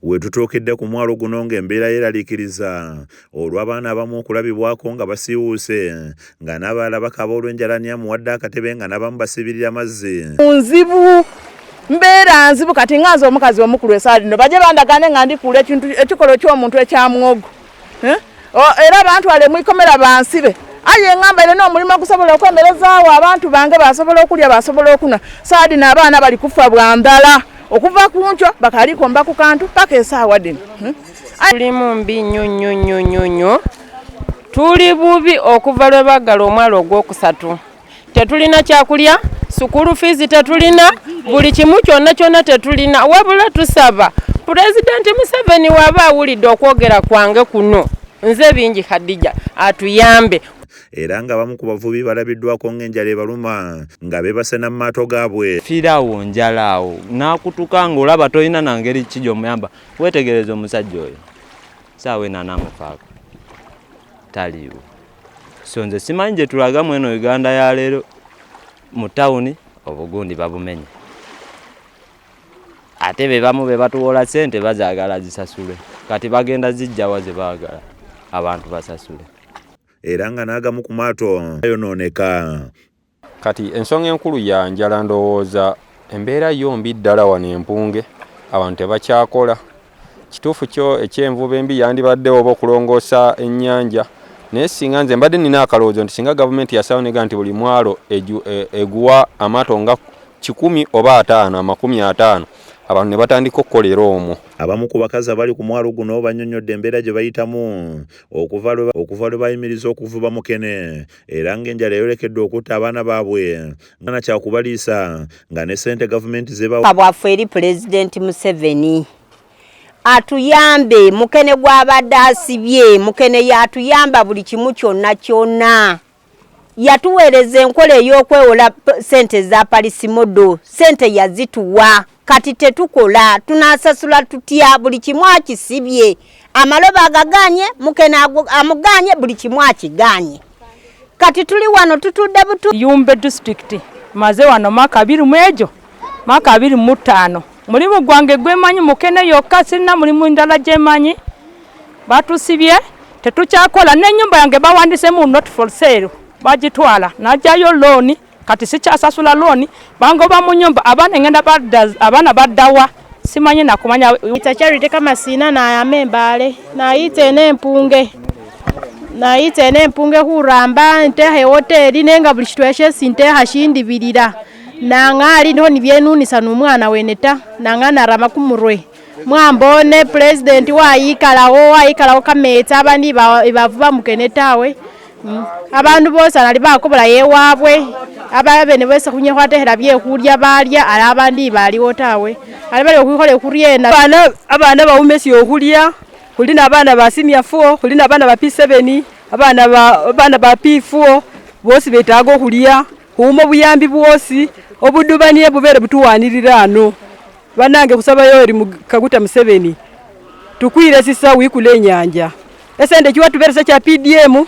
Wetutuukidde ku mwalo guno ng'embeera yeeraliikiriza olw'abaana abamu okulabibwako nga basiiwuuse nga n'abalala bakaaba olw'enjala nyamuwadde akatebe nga n'abamu basibirira mazzi. Nzibu mbeera nzibu kati nganze omukazi omukulu esaali no bajje bandagane nga ndikuula ekintu ekikolo ky'omuntu ekya mwogo era bantwale mwikomera bansibe aye ngamba ine n'omulimu okusobola okwemerezaawo abantu bange basobola okulya basobola okuna saadi n'abaana bali kufa bwa ndala okuva ku nkyo bakaliko mba ku kantu paka esaawa dino. Tuli mu mbi nnyo tuli bubi okuva lwe baggala omwalo ogwokusatu. Tetulina kyakulya, sukulu fees tetulina, buli kimu kyonna tetulina. Wabula tusaba Pulezidenti Museveni waba awulidde okwogera kwange kuno nze bingi Khadija atuyambe. Era nga bamu ku bavubi balabiddwako ng'enjala ebaluma nga beebase n'amaato gaabwe. Fiiraawo njala awo n'akutuka ng'olaba tolina na ngeri ki gy'omuyamba. Weetegereza omusajja oyo ssaawa ena n'amufaako taliiwo. So nze simanyi gye tulagamu eno Uganda ya leero mu tawuni obugundi babumenye. Ate be bamu be batuwola ssente bazaagala zisasule. Kati bagenda zijjawa ze baagala abantu basasule. Era nga n'agamu ku maato yonooneka. Kati ensonga enkulu ya njala ndowooza embeera yombi ddala wano Empunge abantu tebakyakola. Kituufu kyo ekyenvuba embi yandibaddewo oba okulongoosa ennyanja naye singa nze mbadde nina akalowoozo nti singa gavumenti yasawo nega nti buli mwalo eguwa amaato nga 10 oba 5 50 abantu ne batandika okukolera omwo. Abamu ku bakazi abali ku mwalo guno bannyonnyodde embeera gye bayitamu okuva lwe bayimiriza okuvuba mukene era ng'enjala eyolekedde okutta abaana baabwe nga kyakubaliisa nga ne ssente gavumenti zebawa. Bwaffe eri Pulezidenti Museveni atuyambe mukene gw'abadde asibye mukene yatuyamba buli kimu kyonna yatuweereza enkola ey'okwewola ssente za Parisimodo ssente yazituwa kati tetukola tunasasula tutya buli kimu akisibye amaloba agaganye mukene amuganye buli kimu akiganye kati tuli wano tutudde butu. Yumbe district maze wano maka 25 mulimu gwange gwemanyi mukene yokka sina mulimu ndala gyemanyi batusibye tetukyakola n'ennyumba yange bawandisemu not for sale bagitwala najjayo loan kati sikyasasula loan bangoba mu nyumba abaana baddawa simanyi nakumanya Charity kama sina na amembale naite n'empunge kuramba ntehe hoteli nenga buli kitweshe sinteha shindibirira nangali niho nibyenunisa n'umwana weneta nangana rama kumurwe mwambone president wayikalawo kametsa abandi bavuba mukene tawe abantu bose ali bakobola yewabwe ababene bose kunyeho atehera byekulya balya abandi baliwo tawe ali bali okukola okuryena abana bawumesi okulya kulina abana ba senior 4 kulina abana ba P7 abana ba P4 bose betaaga okulya humo buyambi bwosi obudubanie bubere butuwanirira ano banange kusaba yori Kaguta Museveni tukwire sisa wikule enyanja esende kiwa tuberesa kya PDM